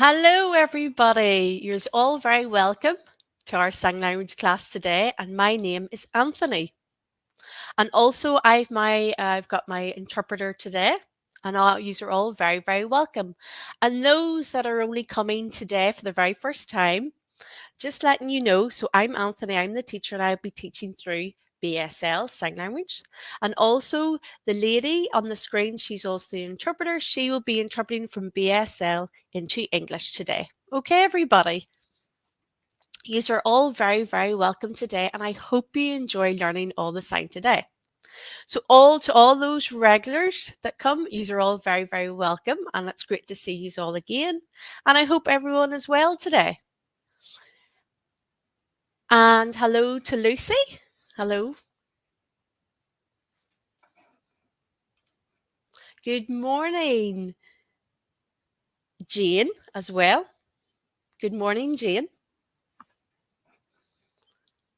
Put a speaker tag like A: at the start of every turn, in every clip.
A: Hello, everybody. You're all very welcome to our sign language class today, and my name is Anthony. And also, I've got my interpreter today, and all you are all very, very welcome. And those that are only coming today for the very first time, just letting you know. So I'm Anthony. I'm the teacher, and I'll be teaching through BSL sign language. And also, the lady on the screen, she's also the interpreter. She will be interpreting from BSL into English today. Okay, everybody. You are all very, very welcome today, and I hope you enjoy learning all the sign today. So, all those regulars that come, you are all very, very welcome, and it's great to see you all again. And I hope everyone is well today. And hello to Lucy. Hello. Good morning, Jane, as well. Good morning, Jane.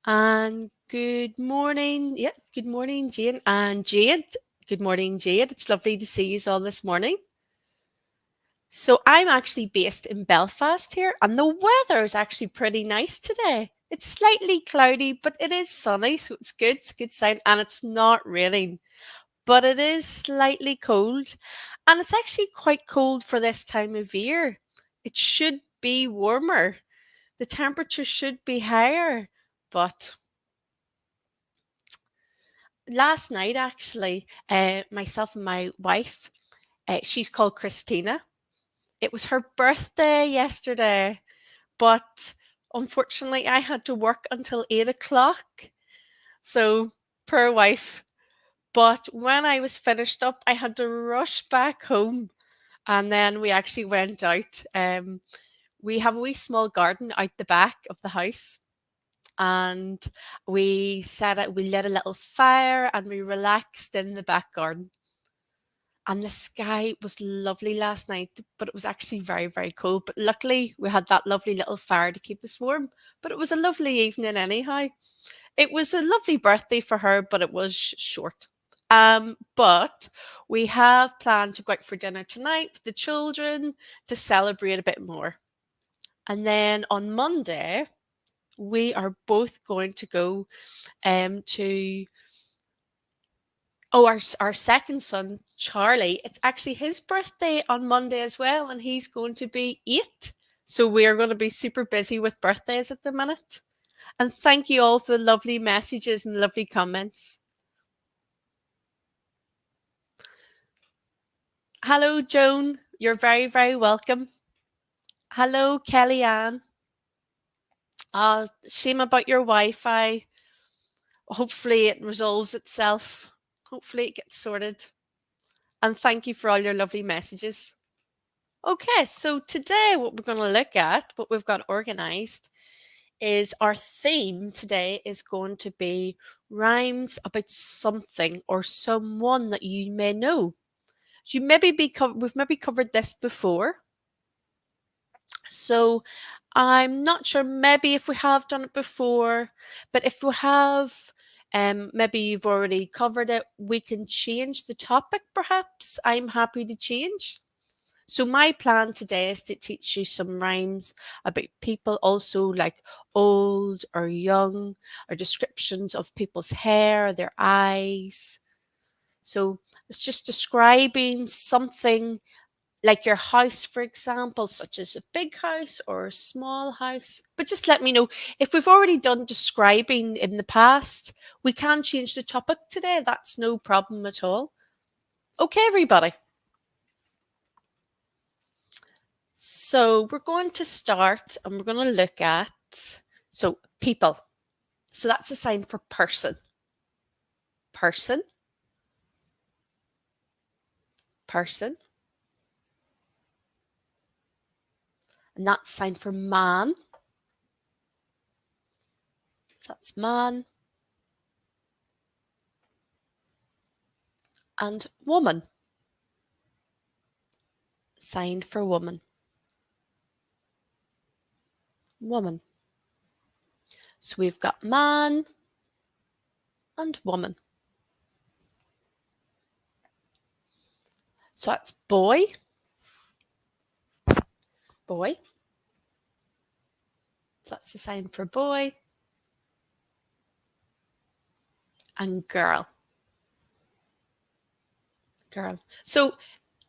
A: And good morning, good morning, Jane. And Jade, good morning, Jade. It's lovely to see you all this morning. So I'm actually based in Belfast here, and the weather is actually pretty nice today. It's slightly cloudy, but it is sunny, so it's good. It's a good sign, and it's not raining, but it is slightly cold, and it's actually quite cold for this time of year. It should be warmer. The temperature should be higher, but last night actually, myself and my wife, she's called Christina. It was her birthday yesterday, but unfortunately, I had to work until 8 o'clock. So, poor wife. But when I was finished up, I had to rush back home. And then we actually went out. We have a wee small garden out the back of the house. And we set it, we lit a little fire and we relaxed in the back garden. And the sky was lovely last night, but it was actually very, very cold. But luckily, we had that lovely little fire to keep us warm. But it was a lovely evening, anyhow. It was a lovely birthday for her, but it was short. But we have planned to go out for dinner tonight with the children to celebrate a bit more. And then on Monday, we are both going to go to our second son, Charlie. It's actually his birthday on Monday as well, and he's going to be 8. So we're going to be super busy with birthdays at the minute. And thank you all for the lovely messages and lovely comments. Hello, Joan. You're very, very welcome. Hello, Kellyanne. Shame about your Wi-Fi. Hopefully it resolves itself. Hopefully it gets sorted. And thank you for all your lovely messages. Okay, so today what we're going to look at, what we've got organized, is our theme today is going to be rhymes about something or someone that you may know. So we've maybe covered this before. So I'm not sure maybe if we have done it before, but if we have, maybe you've already covered it, we can change the topic perhaps. I'm happy to change. So my plan today is to teach you some rhymes about people, also like old or young, or descriptions of people's hair, their eyes. So it's just describing something like your house, for example, such as a big house or a small house. But just let me know if we've already done describing in the past, we can change the topic today. That's no problem at all. Okay, everybody. So we're going to start and we're going to look at, so people. So that's a sign for person. Person. Person. And that's a sign for man. So that's man. And woman. Sign for woman. Woman. So we've got man and woman. So that's boy. boy. That's the sign for boy. And girl. Girl. So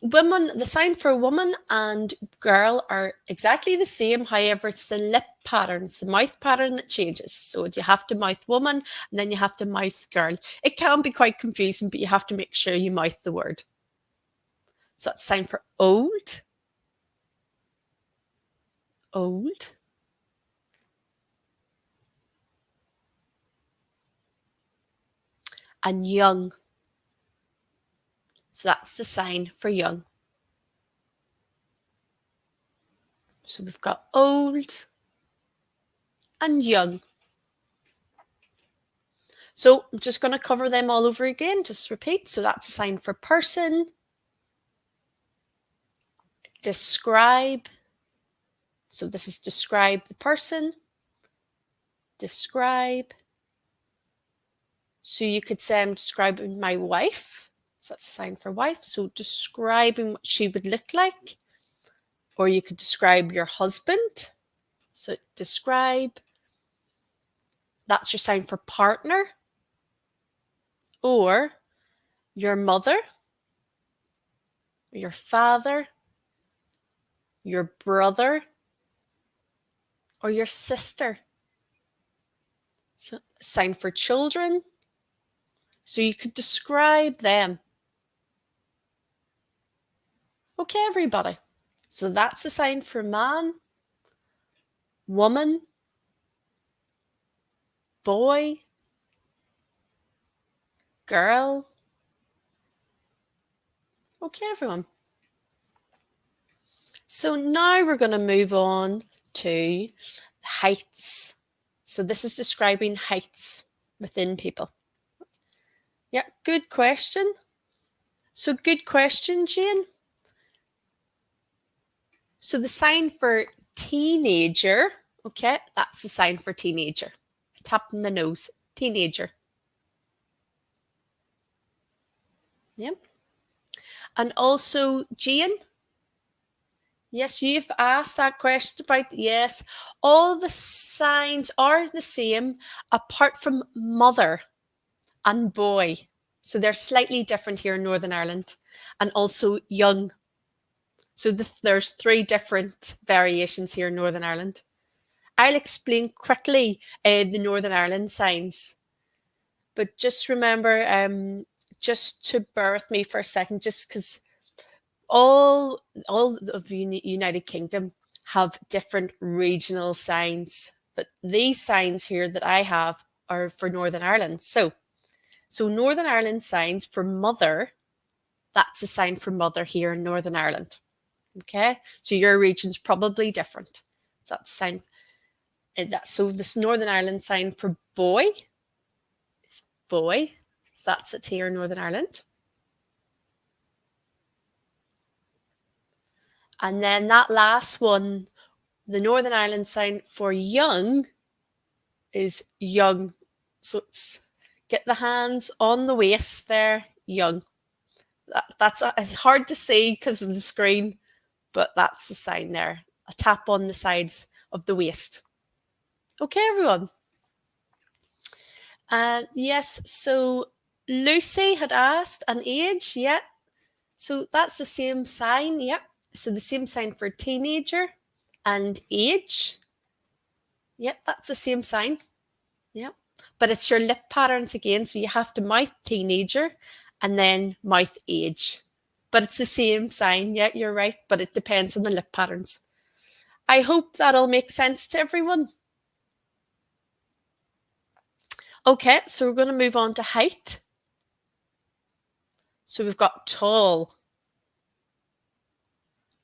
A: woman, the sign for woman and girl are exactly the same. However, it's the lip pattern, it's the mouth pattern that changes. So you have to mouth woman and then you have to mouth girl. It can be quite confusing, but you have to make sure you mouth the word. So that's sign for old. Old. And young. So that's the sign for young. So we've got old and young. So I'm just going to cover them all over again, just repeat. So that's a sign for person, describe. So this is describe the person, describe. So you could say I'm describing my wife. So that's a sign for wife. So describing what she would look like. Or you could describe your husband. So describe. That's your sign for partner. Or your mother, your father, your brother, or your sister. So sign for children. So you could describe them. Okay, everybody. So that's the sign for man, woman, boy, girl. Okay, everyone. So now we're going to move on to heights. So this is describing heights within people. Yeah, good question. So good question, Jane. So the sign for teenager, okay, that's the sign for teenager. A tap in the nose, teenager. Yeah. And also, Jane, yes, you've asked that question about, yes, all the signs are the same apart from mother and boy. So they're slightly different here in Northern Ireland. And also young. So there's 3 different variations here in Northern Ireland. I'll explain quickly the Northern Ireland signs. But just remember, just to bear with me for a second, just because all of the United Kingdom have different regional signs, but these signs here that I have are for Northern Ireland. So Northern Ireland signs for mother, that's a sign for mother here in Northern Ireland. Okay, so your region's probably different. So that's a sign. So this Northern Ireland sign for boy is boy. So that's it here in Northern Ireland. And then that last one, the Northern Ireland sign for young is young. So it's get the hands on the waist there, young. That's hard to see because of the screen, but that's the sign there. A tap on the sides of the waist. Okay, everyone. Yes, so Lucy had asked an age, yeah. So that's the same sign, yeah. So the same sign for teenager and age. Yeah, that's the same sign. Yeah. But it's your lip patterns again. So you have to mouth teenager and then mouth age. But it's the same sign. Yeah, you're right. But it depends on the lip patterns. I hope that all makes sense to everyone. Okay, so we're going to move on to height. So we've got tall.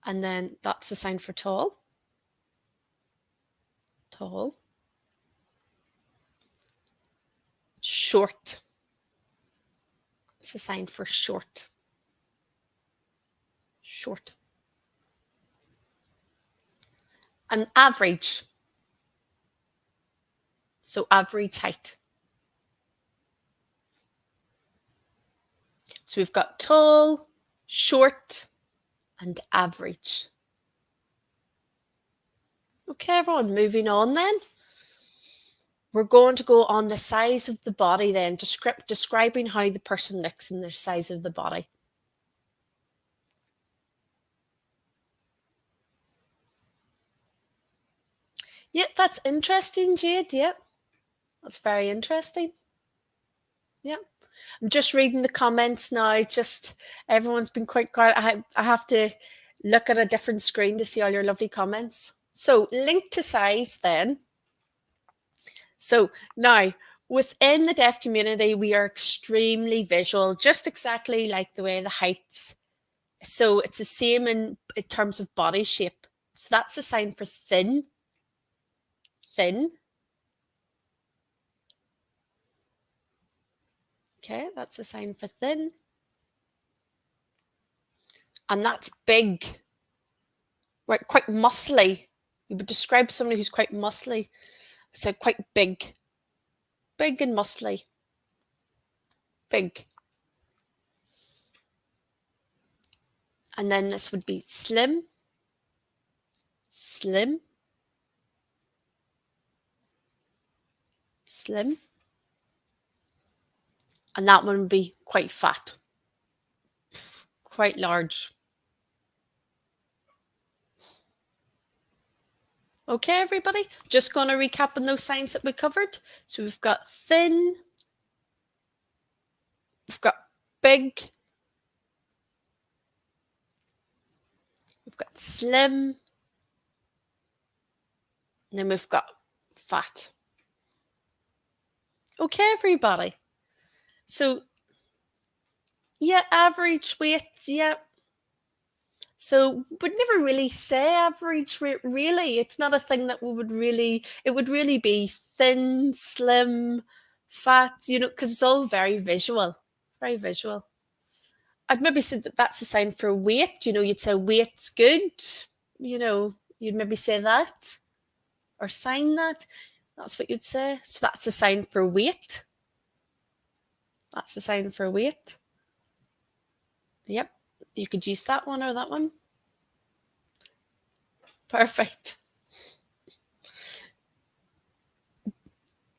A: And then that's the sign for tall. Tall. Short. It's a sign for short. Short. And average. So average height. So we've got tall, short, and average. Okay, everyone, moving on then. We're going to go on the size of the body then, describing how the person looks in their size of the body. Yeah, that's interesting, Jade. Yep, that's very interesting. Yep. I'm just reading the comments now. Just everyone's been quite quiet. I have to look at a different screen to see all your lovely comments. So, link to size then. So, now within the deaf community, we are extremely visual, just exactly like the way the heights. So, it's the same in terms of body shape. So, that's a sign for thin, thin. Okay, that's a sign for thin. And that's big, right? Quite muscly. You would describe somebody who's quite muscly. So quite big. Big and muscly. Big. And then this would be slim. Slim. Slim. And that one would be quite fat. Quite large. Okay, everybody? Just going to recap on those signs that we covered. So we've got thin. We've got big. We've got slim. And then we've got fat. Okay, everybody. So, yeah, average weight, yeah. So, would never really say average weight, really. It's not a thing that we would really, it would really be thin, slim, fat, because it's all very visual. Very visual. I'd maybe say that that's a sign for weight. You'd say weight's good. You'd maybe say that or sign that. That's what you'd say. So, that's a sign for weight. That's a sign for weight. Yep. You could use that one or that one. Perfect.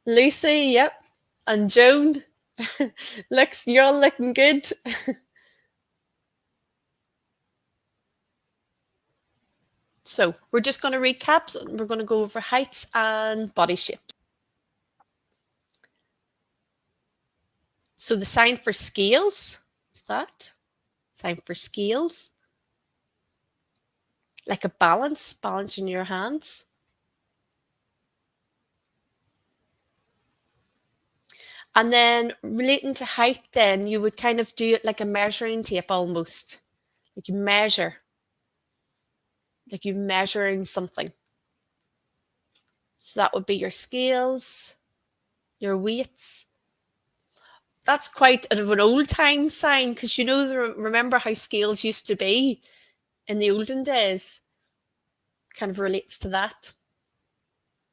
A: Lucy, yep. And Joan, you're all looking good. So we're just going to recap. So we're going to go over heights and body shapes. So the sign for scales is that. Sign for scales. Like a balance in your hands. And then relating to height, then you would kind of do it like a measuring tape almost. Like you measure. Like you're measuring something. So that would be your scales, your weights. That's quite of an old time sign because remember how scales used to be in the olden days. Kind of relates to that.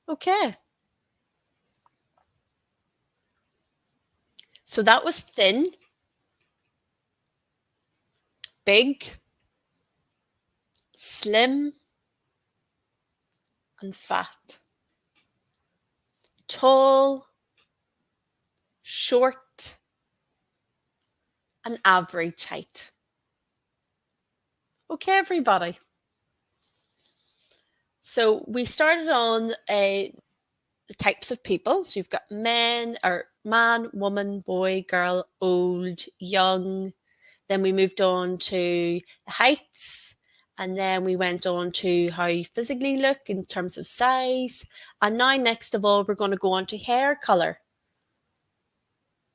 A: Okay. So that was thin, big, slim, and fat. Tall, short, and average height. Okay, everybody. So we started on the types of people. So you've got man, woman, boy, girl, old, young. Then we moved on to the heights. And then we went on to how you physically look in terms of size. And now, next of all, we're going to go on to hair colour.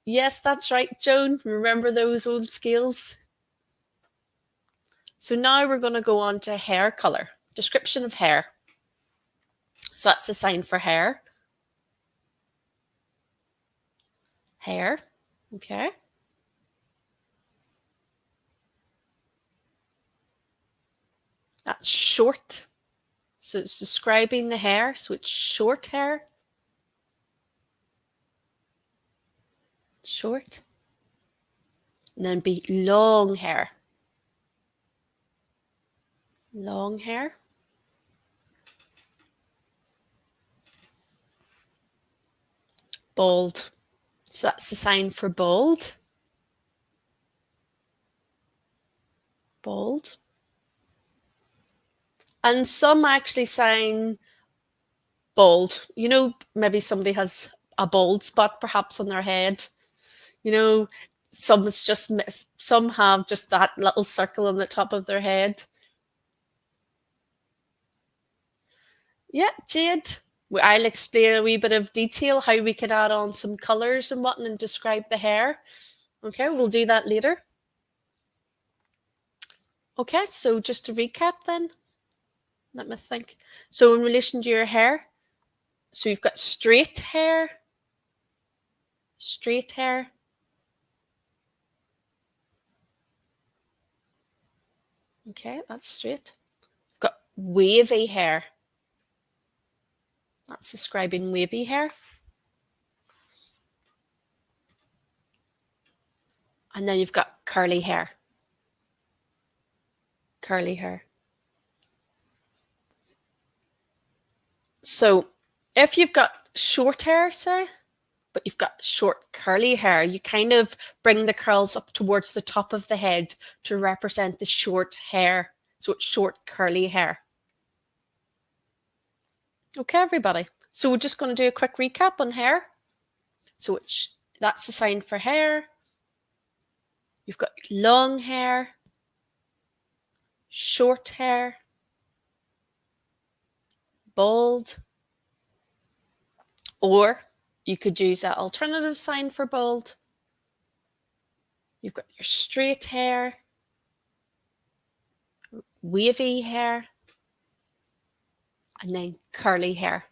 A: Yes, that's right, Joan. Remember those old scales? So now we're going to go on to hair colour. Description of hair. So that's the sign for hair. Hair. Okay. That's short. So it's describing the hair. So it's short hair. Short. And then be long hair. Long hair. Bold. So that's the sign for bold. Bold. And some actually sign bald. You know, maybe somebody has a bald spot perhaps on their head. You know, some have just that little circle on the top of their head. Yeah, Jade. I'll explain a wee bit of detail how we can add on some colours and whatnot and describe the hair. Okay, we'll do that later. Okay, so just to recap then, let me think. So in relation to your hair, so you've got straight hair. Okay, that's straight. You've got wavy hair. That's describing wavy hair. And then you've got curly hair. Curly hair. So if you've got short hair, say, but you've got short curly hair, you kind of bring the curls up towards the top of the head to represent the short hair. So it's short curly hair. Okay, everybody. So we're just going to do a quick recap on hair. So that's the sign for hair. You've got long hair, short hair, bald, or you could use that alternative sign for bald. You've got your straight hair, wavy hair, and then curly hair.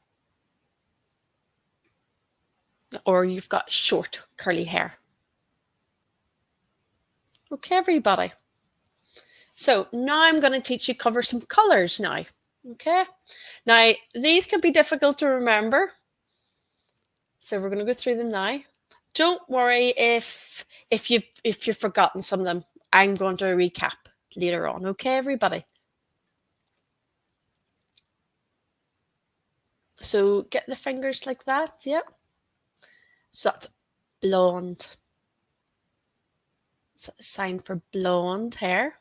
A: Or you've got short curly hair. Okay, everybody. So now I'm going to cover some colours now. Okay. Now, these can be difficult to remember. So we're going to go through them now. Don't worry if you've forgotten some of them. I'm going to recap later on. Okay, everybody. So get the fingers like that. Yep. So that's blonde. So the sign for blonde hair.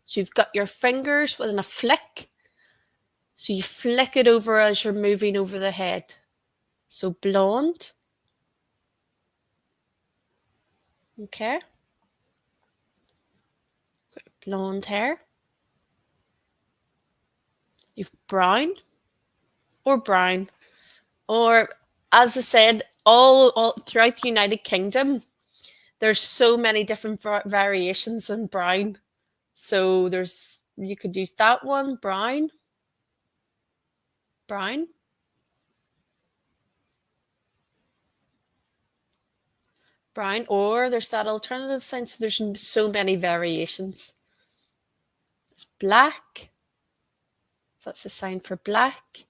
A: So you've got your fingers within a flick. So you flick it over as you're moving over the head. So blonde. Okay. Blonde hair. You've brown or brown. Or as I said, all throughout the United Kingdom, there's so many different variations on brown. So you could use that one, brown. Brown. Brown, or there's that alternative sign. So there's so many variations. There's black. So that's the sign for black.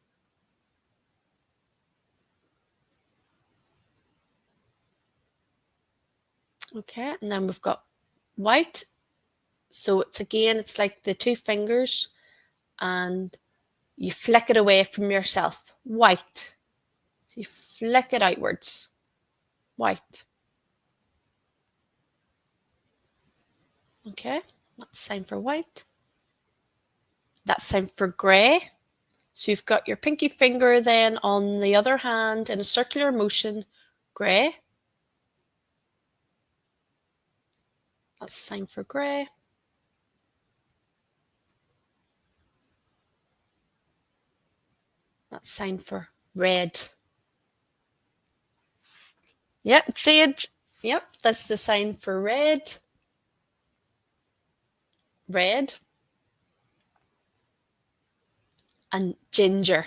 A: Okay, and then we've got white. So it's like the two fingers and you flick it away from yourself. White. So you flick it outwards. White. Okay, that's sign for white. That's sign for grey. So you've got your pinky finger then on the other hand in a circular motion, grey. That's sign for grey. That's sign for red. Yep, shade. Yep, that's the sign for red. Red. And ginger.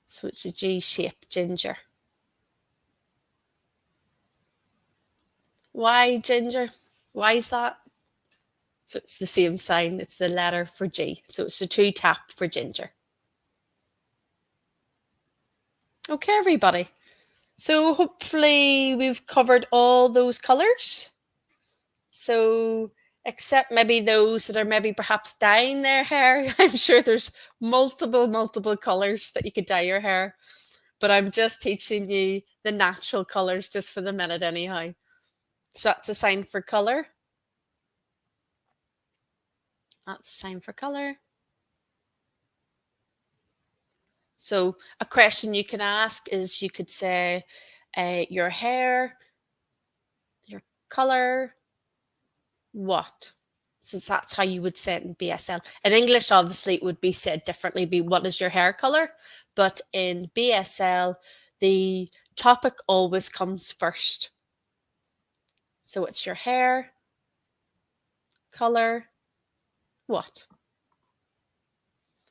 A: So it's a G shape, ginger. Why ginger? Why is that? So it's the same sign. It's the letter for G. So it's a 2 tap for ginger. Okay, everybody. So hopefully we've covered all those colours. So except maybe those that are maybe perhaps dyeing their hair. I'm sure there's multiple colours that you could dye your hair. but I'm just teaching you the natural colours just for the minute anyhow. So that's a sign for colour. That's a sign for colour. So a question you can ask is, you could say, your hair, your colour, what? So that's how you would say it in BSL. In English, obviously, it would be said differently, be what is your hair colour? But in BSL, the topic always comes first. So it's your hair, colour, what?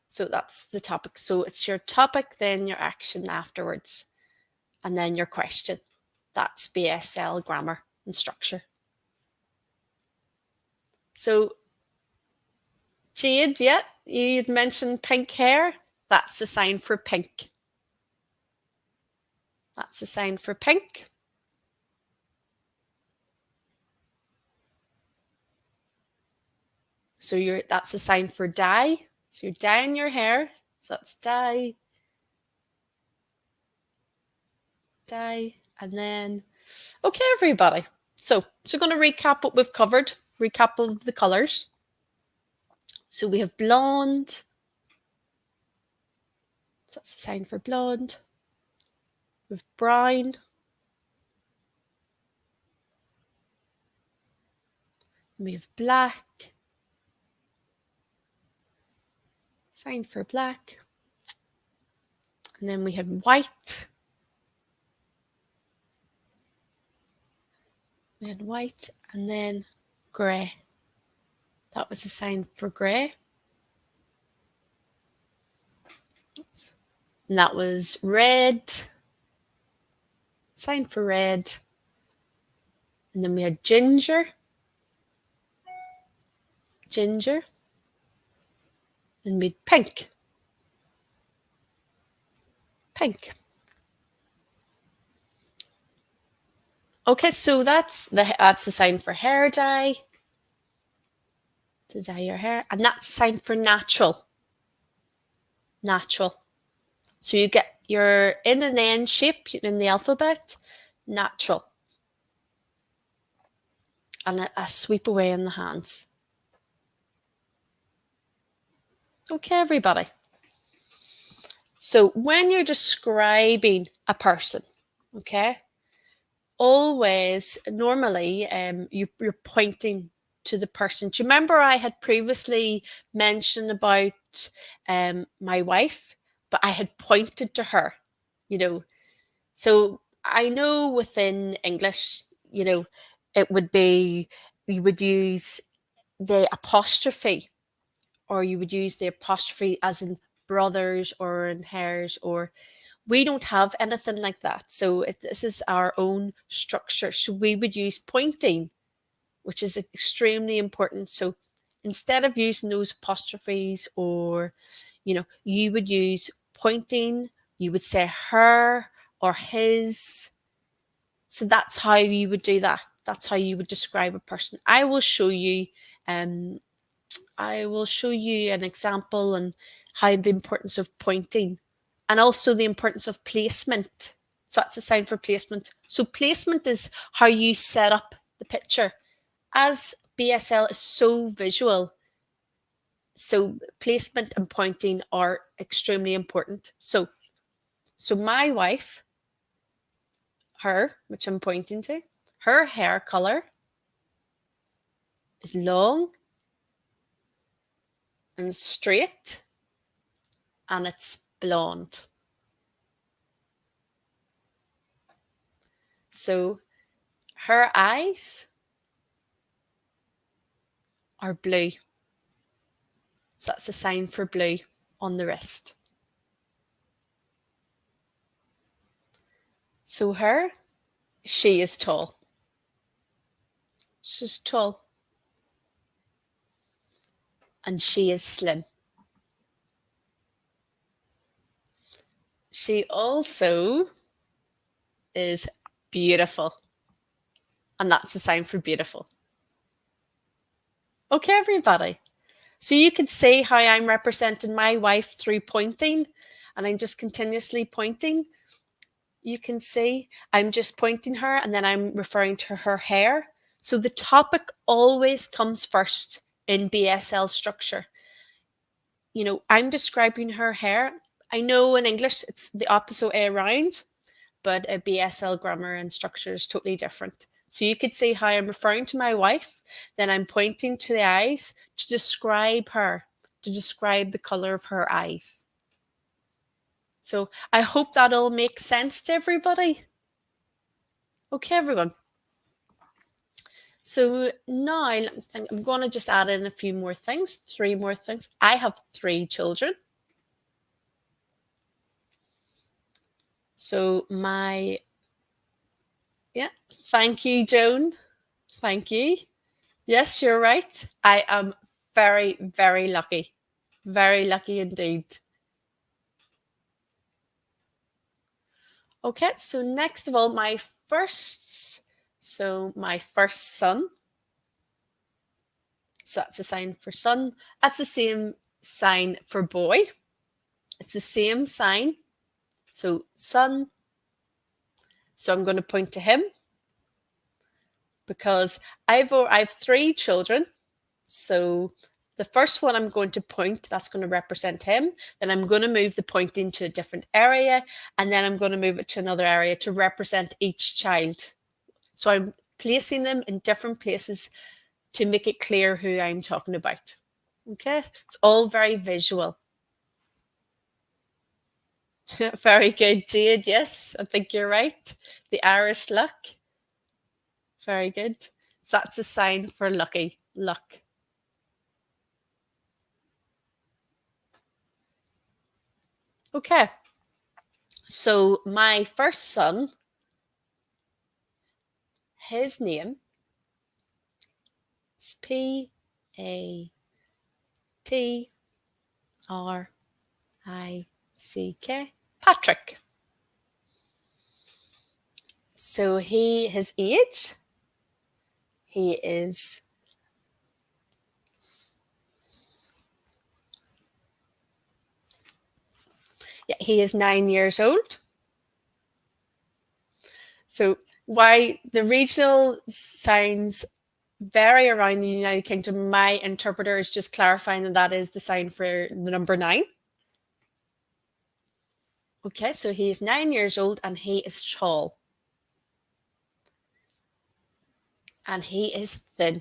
A: So that's the topic. So it's your topic, then your action afterwards, and then your question. That's BSL grammar and structure. So, Jade, yeah, you'd mentioned pink hair. That's a sign for pink. That's a sign for pink. So that's a sign for dye. So you're dyeing your hair. So that's dye. Dye. And then, okay, everybody. So going to recap what we've covered. Recap of the colours. So we have blonde. So that's a sign for blonde. We have brown. We have black. Sign for black. And then we had white. We had white, and then grey. That was a sign for grey. And that was red. Sign for red. And then we had ginger. Ginger. And we had pink. Pink. Okay, so that's the sign for hair dye. To dye your hair. And that's a sign for natural. Natural. So you get your in and N shape in the alphabet. Natural. And a sweep away in the hands. Okay, everybody. So when you're describing a person, okay, always, normally, you're pointing to the person. Do you remember I had previously mentioned about my wife, but I had pointed to her, you know. So I know within English, you know, it would be, you would use the apostrophe, or you would use the apostrophe as in brothers or in hairs, or we don't have anything like that. So this is our own structure. So we would use pointing, which is extremely important. So instead of using those apostrophes, or, you know, you would use pointing, you would say her or his. So that's how you would do that. That's how you would describe a person. I will show you an example on how the importance of pointing, and also the importance of placement. So that's a sign for placement. So placement is how you set up the picture. As BSL is so visual, so placement and pointing are extremely important. So my wife, her, which I'm pointing to, her hair color is long and straight, and it's blonde. So her eyes are blue. So that's a sign for blue on the wrist. So she is tall. She's tall. And she is slim. She also is beautiful. And that's a sign for beautiful. Okay, everybody. So you could see how I'm representing my wife through pointing, and I'm just continuously pointing. you can see I'm just pointing her and then I'm referring to her hair. So the topic always comes first in BSL structure. You know, I'm describing her hair. I know in English it's the opposite way around, but a BSL grammar and structure is totally different. So you could see how I'm referring to my wife, then I'm pointing to the eyes to describe her, to describe the color of her eyes. So I hope that all makes sense to everybody. Okay, everyone. So now let me think. I'm going to just add in a few more things, three more things. I have 3 children. So yeah, thank you, Joan. Thank you. Yes, you're right. I am very, very lucky. Very lucky indeed. Okay, so next of all, my first son. So that's a sign for son. That's the same sign for boy. It's the same sign. So son. So I'm going to point to him because I've 3 children. So the first one I'm going to point, that's going to represent him. Then I'm going to move the pointing to a different area, and then I'm going to move it to another area to represent each child. So I'm placing them in different places to make it clear who I'm talking about. Okay, it's all very visual. Very good, Jade. Yes, I think you're right. The Irish luck. Very good. So that's a sign for lucky, luck. Okay. So my first son, his name is Patrick. Patrick. So his age, he is he is 9 years old. So why the regional signs vary around the United Kingdom, my interpreter is just clarifying that is the sign for the number 9. Okay, so he is 9 years old and he is tall. And he is thin.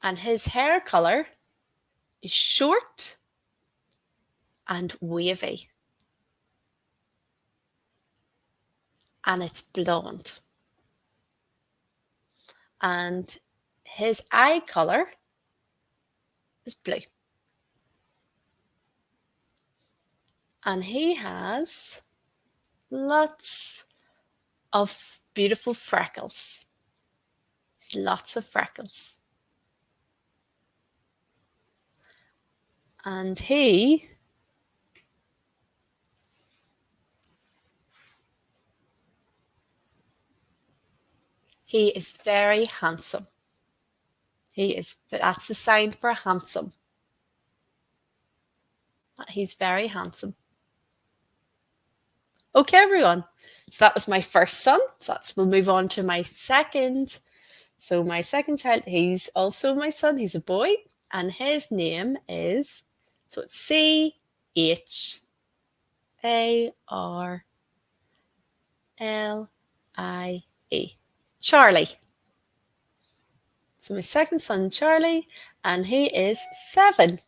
A: And his hair color is short and wavy. And it's blonde. And his eye color is blue. And he has lots of beautiful freckles. Lots of freckles. And he is very handsome. That's the sign for handsome. He's very handsome. Okay, everyone. So that was my first son. So we'll move on to my second. So my second child, he's also my son. He's a boy. And his name is, so it's Charlie. Charlie. So my second son, Charlie, and he is 7.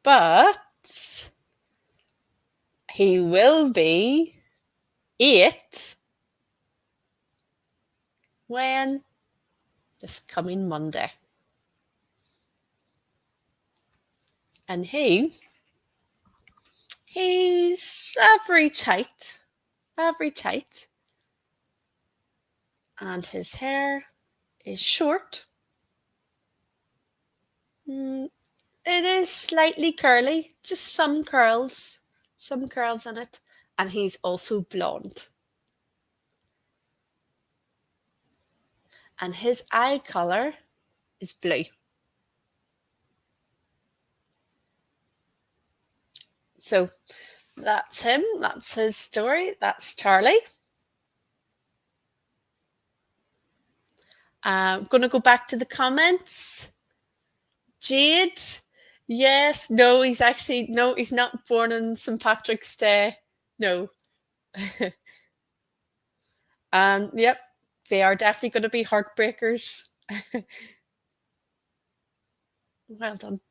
A: But he will be 8 when this coming Monday. And he's average height. And his hair is short. It is slightly curly, just some curls in it. And he's also blonde. And his eye color is blue. So that's him. That's his story. That's Charlie. I'm going to go back to the comments. Jade. Yes. No, he's not born on St. Patrick's Day. No. And yep, they are definitely going to be heartbreakers. Well done.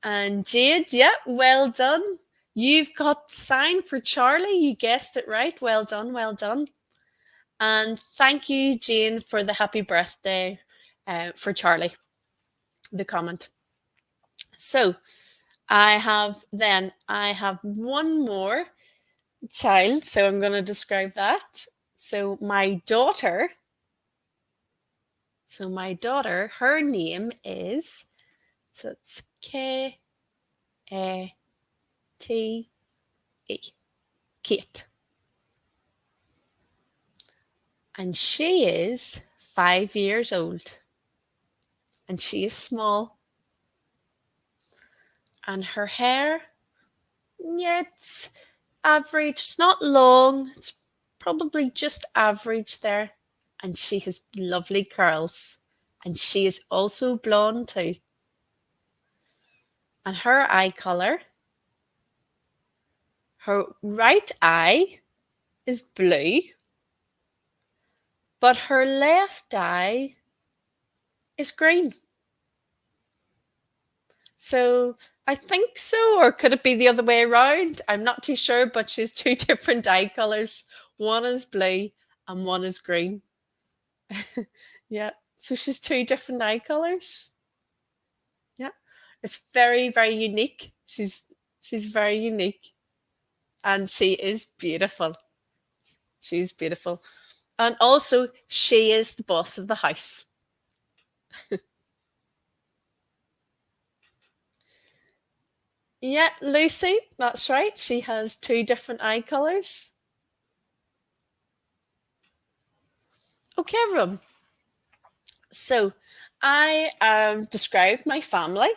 A: And Jade, yeah, well done. You've got the sign for Charlie. You guessed it right. Well done, well done. And thank you, Jane, for the happy birthday for Charlie, the comment. So I have one more child. So I'm going to describe that. So my daughter, her name is, so it's K-A-T-E, Kate. And she is 5 years old. And she is small. And her hair, yeah, it's average. It's not long. It's probably just average there. And she has lovely curls. And she is also blonde too. And her eye colour, her right eye is blue, but her left eye is green. So I think so, or could it be the other way around? I'm not too sure, but she has two different eye colours. One is blue and one is green. Yeah, so she's two different eye colours. Yeah, it's very, very unique. She's very unique, and she is beautiful. She's beautiful, and also she is the boss of the house. Yeah, Lucy, that's right. She has two different eye colours. Okay, everyone. So I described my family.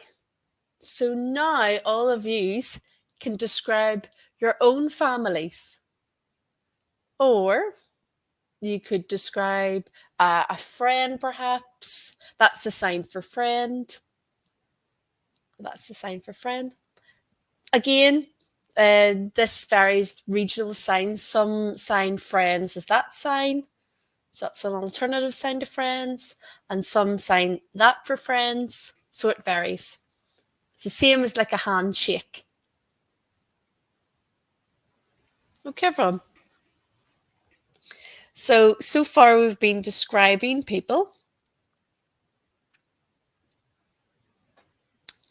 A: So now all of yous can describe your own families. Or you could describe a friend, perhaps. That's the sign for friend. That's the sign for friend. Again, this varies regional signs. Some sign friends as that sign. So that's an alternative sign to friends. And some sign that for friends. So it varies. It's the same as like a handshake. Okay, everyone. So far we've been describing people.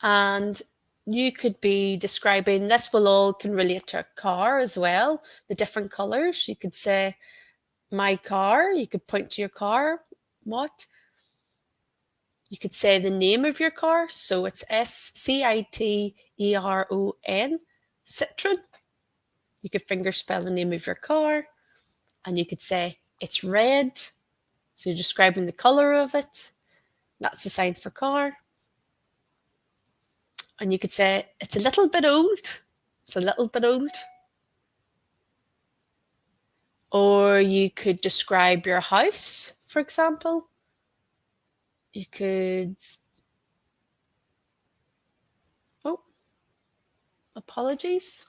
A: And you could be describing, this will all can relate to a car as well, the different colours. You could say, my car. You could point to your car. What? You could say the name of your car. So it's Citron, Citron. You could finger spell the name of your car. And you could say, it's red. So you're describing the colour of it. That's the sign for car. And you could say, it's a little bit old. It's a little bit old. Or you could describe your house, for example. You could, oh, apologies.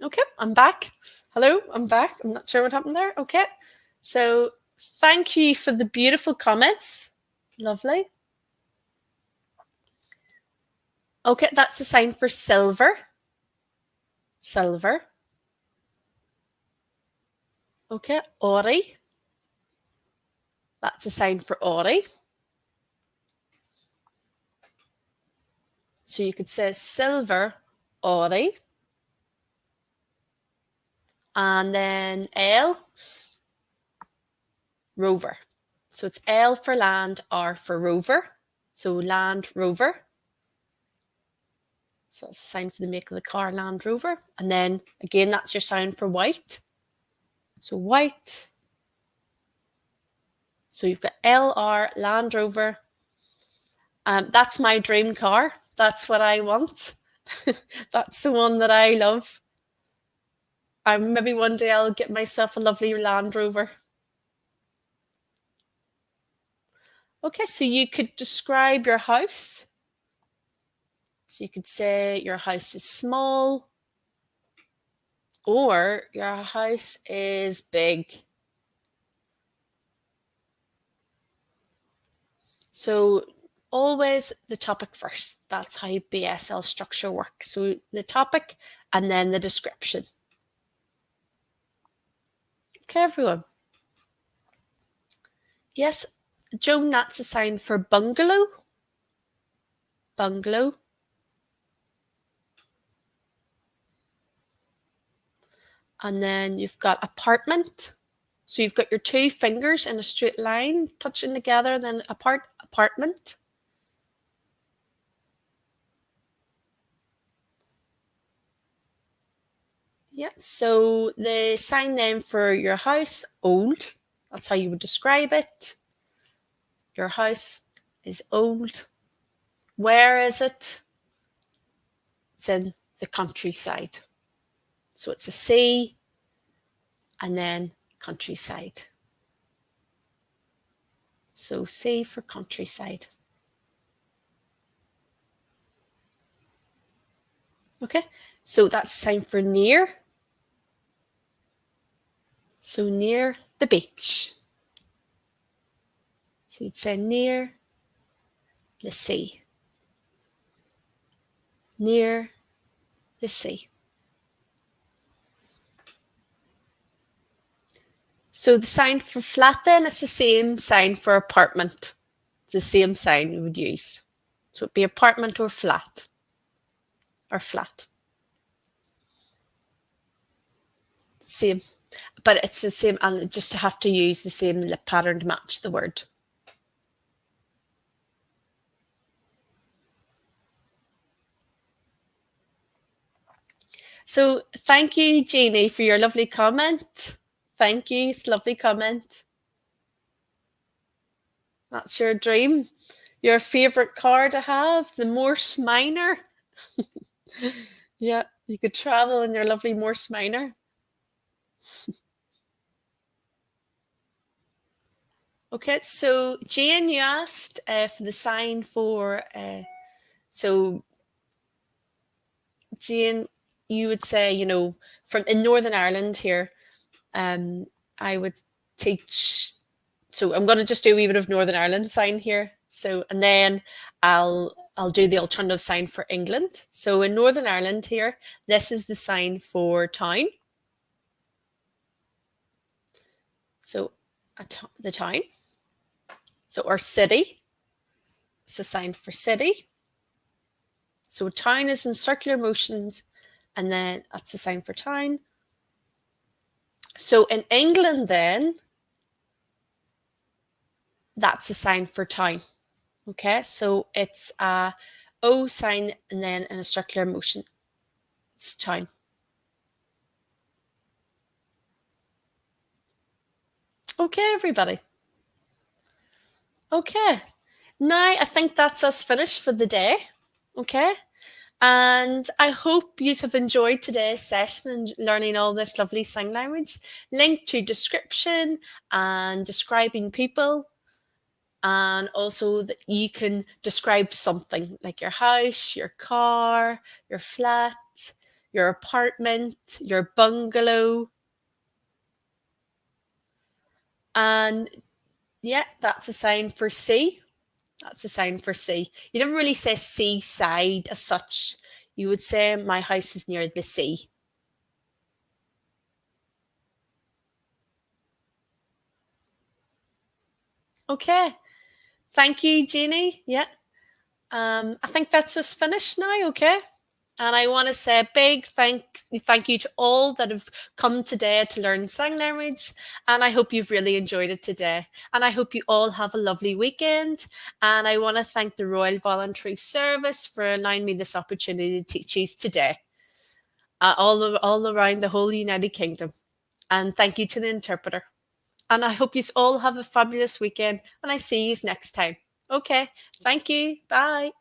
A: Okay, I'm back. Hello, I'm back. I'm not sure what happened there. Okay, so thank you for the beautiful comments. Lovely. Okay, that's a sign for silver. Silver. Okay, Ori. That's a sign for Ori. So you could say silver, Ori. And then L, rover. So it's L for land, R for rover. So Land Rover. So it's a sign for the make of the car, Land Rover. And then again, that's your sign for white. So white. So you've got LR, Land Rover. That's my dream car. That's what I want. That's the one that I love. Maybe one day I'll get myself a lovely Land Rover. Okay, so you could describe your house. So you could say your house is small or your house is big. So always the topic first. That's how BSL structure works. So the topic and then the description. Okay, everyone. Yes, Joan, that's a sign for bungalow. Bungalow. And then you've got apartment. So you've got your two fingers in a straight line touching together, then apartment. Yeah, so the sign then for your house, old. That's how you would describe it. Your house is old. Where is it? It's in the countryside. So it's a sea and then countryside. So sea for countryside. Okay, so that's sign for near. So near the beach. So you'd say near the sea. Near the sea. So the sign for flat then is the same sign for apartment. It's the same sign we would use. So it'd be apartment or flat. Or flat. Same. But it's the same, and just have to use the same pattern to match the word. So thank you, Jeannie, for your lovely comment. Thank you. It's a lovely comment. That's your dream. Your favourite car to have, the Morse Minor. Yeah, you could travel in your lovely Morse Minor. Okay, so Jane, you asked for the sign for, so Jane, you would say, from in Northern Ireland here, I would teach. So I'm going to just do a wee bit of Northern Ireland sign here. So, and then I'll do the alternative sign for England. So in Northern Ireland here, this is the sign for town. So the town. So our city. It's the sign for city. So town is in circular motions, and then that's the sign for town. So in England then, that's the sign for town. Okay, so it's a O sign and then in a circular motion. It's town. Okay, everybody. Okay, now I think that's us finished for the day. Okay, and I hope you have enjoyed today's session and learning all this lovely sign language. Link to description and describing people. And also that you can describe something like your house, your car, your flat, your apartment, your bungalow. And yeah, that's a sign for sea. That's a sign for sea. You never really say seaside as such. You would say my house is near the sea. Okay. Thank you, Jeannie. Yeah. I think that's us finished now, okay? And I want to say a big thank you to all that have come today to learn sign language. And I hope you've really enjoyed it today. And I hope you all have a lovely weekend. And I want to thank the Royal Voluntary Service for allowing me this opportunity to teach you today, all around the whole United Kingdom. And thank you to the interpreter. And I hope you all have a fabulous weekend, and I see you next time. Okay, thank you. Bye.